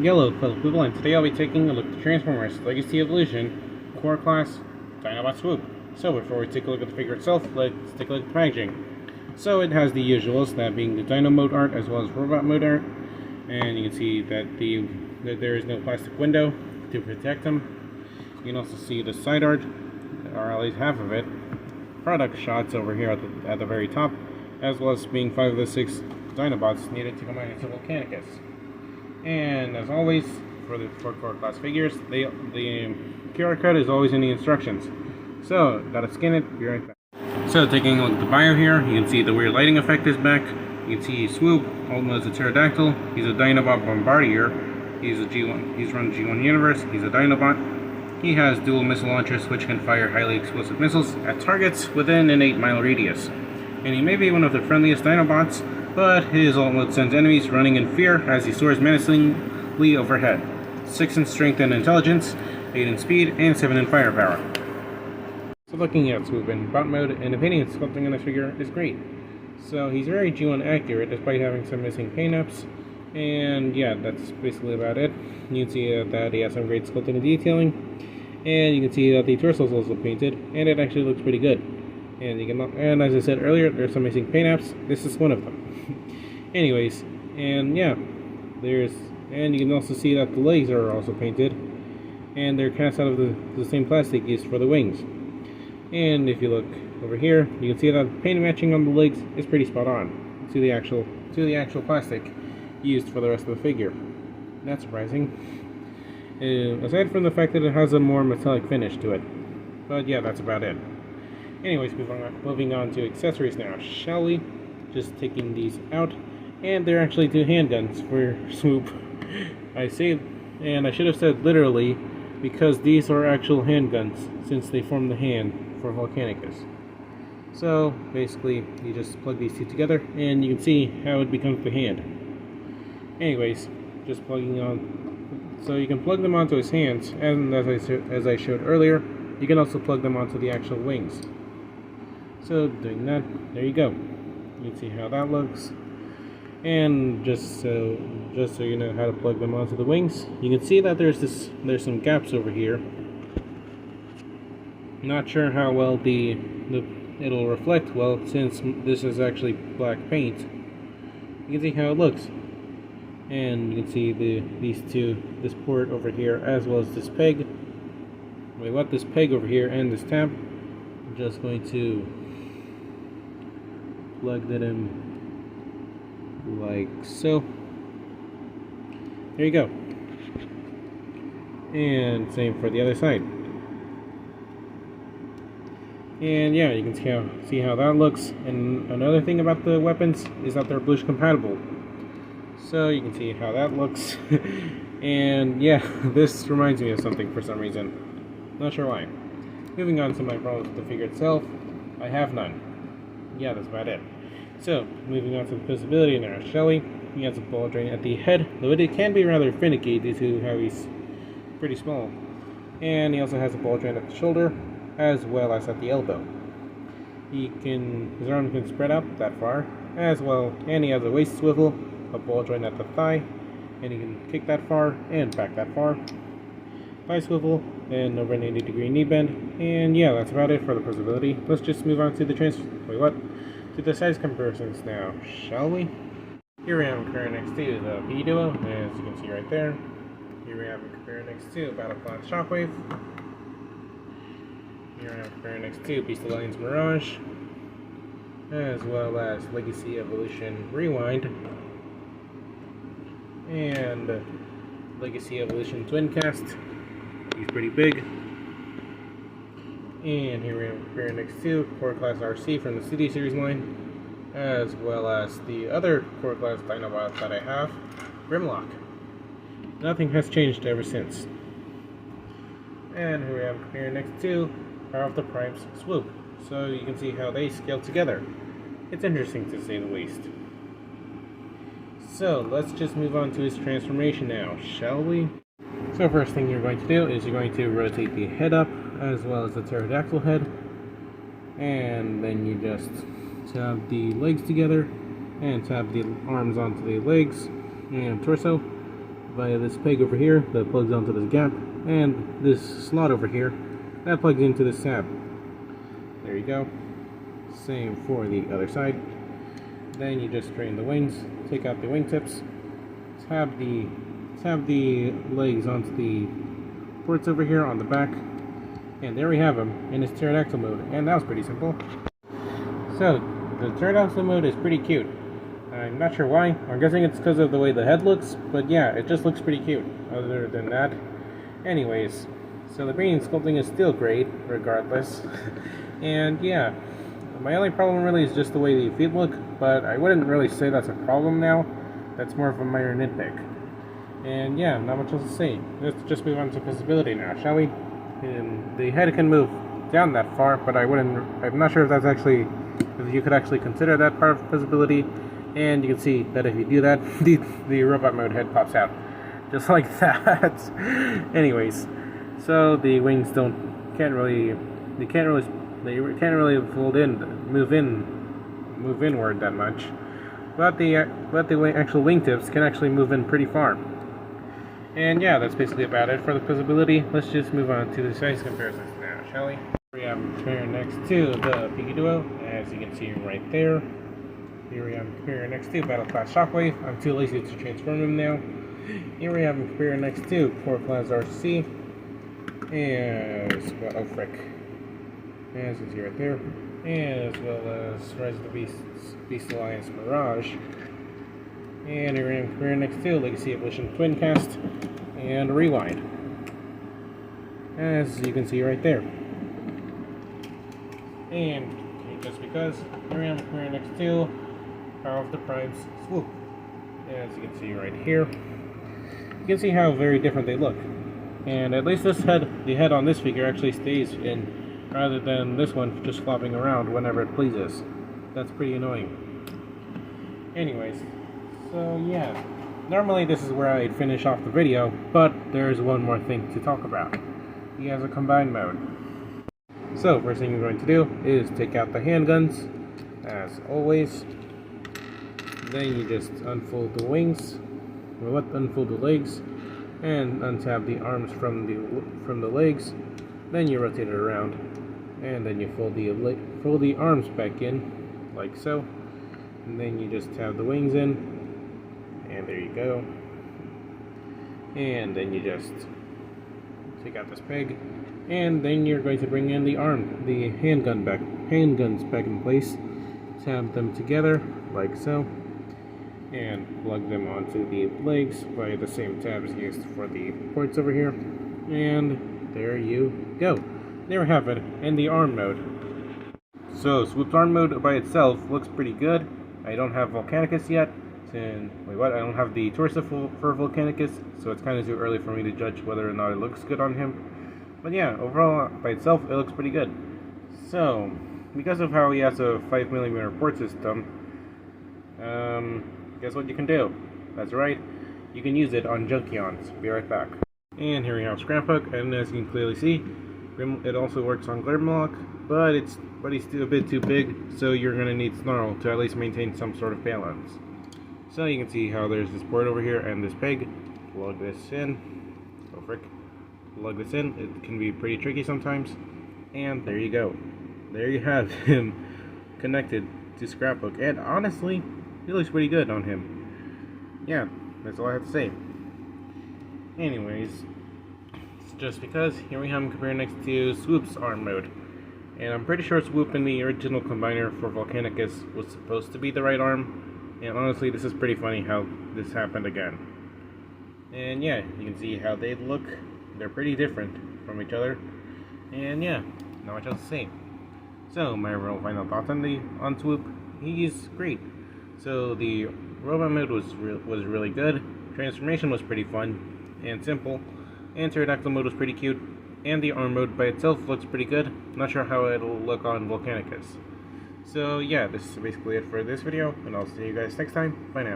Yellow fellow people, and today I'll be taking a look at the Transformers Legacy Evolution Core Class Dinobot Swoop. So before we take a look at the figure itself, let's take a look at the packaging. So it has the usuals, that being the Dino mode art as well as robot mode art, and you can see that there is no plastic window to protect them. You can also see the side art, or at least half of it, product shots over here at the very top, as well as being 5 of the 6 Dinobots needed to combine into Volcanicus. And as always, for the core class figures, the QR code is always in the instructions. So, gotta scan it, be right back. So, taking a look at the bio here, you can see the weird lighting effect is back. You can see Swoop, also a pterodactyl. He's a Dinobot Bombardier. He's run G1 Universe. He's a Dinobot. He has dual missile launchers which can fire highly explosive missiles at targets within an 8-mile radius. And he may be one of the friendliest Dinobots, but his ult mode sends enemies running in fear as he soars menacingly overhead. 6 in strength and intelligence, 8 in speed, and 7 in firepower. So looking at Swoop in bot mode, and the painting and sculpting on this figure is great. So he's very G1 accurate despite having some missing paint-ups, and yeah, that's basically about it. You can see that he has some great sculpting and detailing, and you can see that the torso is also painted, and it actually looks pretty good. And as I said earlier, there's some missing paint-apps. This is one of them. Anyways, and yeah, and you can also see that the legs are also painted, and they're cast out of the same plastic used for the wings. And if you look over here, you can see that paint matching on the legs is pretty spot on to the actual plastic used for the rest of the figure. That's surprising. Aside from the fact that it has a more metallic finish to it. But yeah, that's about it. Anyways, moving on to accessories now, shall we? Just taking these out, and they're actually 2 handguns for Swoop. I should have said literally, because these are actual handguns since they form the hand for Volcanicus. So basically, you just plug these 2 together, and you can see how it becomes the hand. Anyways, just plugging on. So you can plug them onto his hands, and as I showed earlier, you can also plug them onto the actual wings. So doing that, there you go. You can see how that looks. And just so you know how to plug them onto the wings, you can see that there's some gaps over here. Not sure how well it'll reflect well since this is actually black paint. You can see how it looks. And you can see this port over here as well as this peg. This peg over here and this tab. I'm just going to plug that in like so. There you go. And same for the other side. And yeah, you can see how that looks. And another thing about the weapons is that they're Blush compatible. So you can see how that looks. And yeah, this reminds me of something for some reason. Not sure why. Moving on to my problems with the figure itself, I have none. Yeah, that's about it. So, moving on to the visibility now, shall we? He has a ball joint at the head, though it can be rather finicky due to how he's pretty small. And he also has a ball joint at the shoulder, as well as at the elbow. His arm can spread out that far, as well, and he has a waist swivel, a ball joint at the thigh, and he can kick that far and back that far. Thigh swivel, and over an 80-degree knee bend, and yeah, that's about it for the visibility. Let's just move on to to the size comparisons now, shall we? Here we have him compared next to the P Duo, as you can see right there. Here we have him compared next to Battlefront Shockwave. Here we have him compared next to Beast Alliance Mirage, as well as Legacy Evolution Rewind, and Legacy Evolution Twincast. He's pretty big. And here we have compared next to Core Class RC from the City Series line, as well as the other Core Class Dinobot that I have, Grimlock. Nothing has changed ever since. And here we have compared next to Power of the Primes Swoop. So you can see how they scale together. It's interesting to say the least. So let's just move on to his transformation now, shall we? So first thing you're going to do is you're going to rotate the head up as well as the pterodactyl head, and then you just tab the legs together and tab the arms onto the legs and torso. via this peg over here that plugs onto this gap, and this slot over here that plugs into this tab. There you go. Same for the other side. Then you just straighten the wings, take out the wingtips, tab the legs onto the ports over here on the back, and there we have them in its pterodactyl mode, and that was pretty simple. So, the pterodactyl mode is pretty cute. I'm not sure why. I'm guessing it's because of the way the head looks, but yeah, it just looks pretty cute. Other than that, anyways, so the brain sculpting is still great, regardless. And yeah, my only problem really is just the way the feet look, but I wouldn't really say that's a problem now. That's more of a minor nitpick. And yeah, not much else to say. Let's just move on to visibility now, shall we? And the head can move down that far, but I'm not sure if that's actually, if you could actually consider that part of visibility. And you can see that if you do that, the robot mode head pops out, just like that. Anyways, so the wings can't really move inward that much, but the actual wingtips can actually move in pretty far. And yeah, that's basically about it for the visibility. Let's just move on to the size comparisons now, shall we? We have comparing next to the Piggy Duo, as you can see right there. Here we have comparing next to Battle Class Shockwave. I'm too lazy to transform him now. Here we have comparing next to Core Class RC. As well, oh frick. As you see right there. And as well as Rise of the Beast Alliance Mirage. And here we have comparing next to Legacy Evolution Twincast and Rewind. As you can see right there. And just because, here we have comparing next to Power of the Prime's Swoop. As you can see right here, you can see how very different they look. And at least the head on this figure actually stays in, rather than this one just flopping around whenever it pleases. That's pretty annoying. Anyways, so yeah, normally this is where I'd finish off the video, but there's one more thing to talk about. He has a combined mode. So first thing you're going to do is take out the handguns, as always. Then you just unfold the wings, unfold the legs, and untab the arms from the legs. Then you rotate it around, and then you fold the arms back in, like so. And then you just tab the wings in, and there you go. And then you just take out this peg, and then you're going to bring in the handguns back in place. Tab them together, like so. And plug them onto the legs via the same tabs used for the ports over here. And there you go. There we have it in the arm mode. So Swoop's arm mode by itself looks pretty good. I don't have Volcanicus yet. I don't have the torso for Volcanicus, so it's kind of too early for me to judge whether or not it looks good on him. But yeah, overall by itself it looks pretty good. So because of how he has a 5mm port system, guess what you can do? That's right, you can use it on Junkions. Be right back. And here we have Scraphook, and as you can clearly see, it also works on Grimlock, but he's still a bit too big, so you're going to need Snarl to at least maintain some sort of balance. So you can see how there's this port over here and this peg. Plug this in. Oh frick. Plug this in. It can be pretty tricky sometimes. And there you go. There you have him connected to Scrapbook, and honestly, he looks pretty good on him. Yeah, that's all I have to say. Anyways, just because, here we have him compared next to Swoop's arm mode. And I'm pretty sure Swoop in the original combiner for Volcanicus was supposed to be the right arm. And honestly, this is pretty funny how this happened again. And yeah, you can see how they look. They're pretty different from each other. And yeah, not much else to say. So, my real final thoughts on Swoop. He's great. So the robot mode was really good. Transformation was pretty fun and simple. And pterodactyl mode was pretty cute. And the arm mode by itself looks pretty good. Not sure how it'll look on Volcanicus. So yeah, this is basically it for this video, and I'll see you guys next time. Bye now.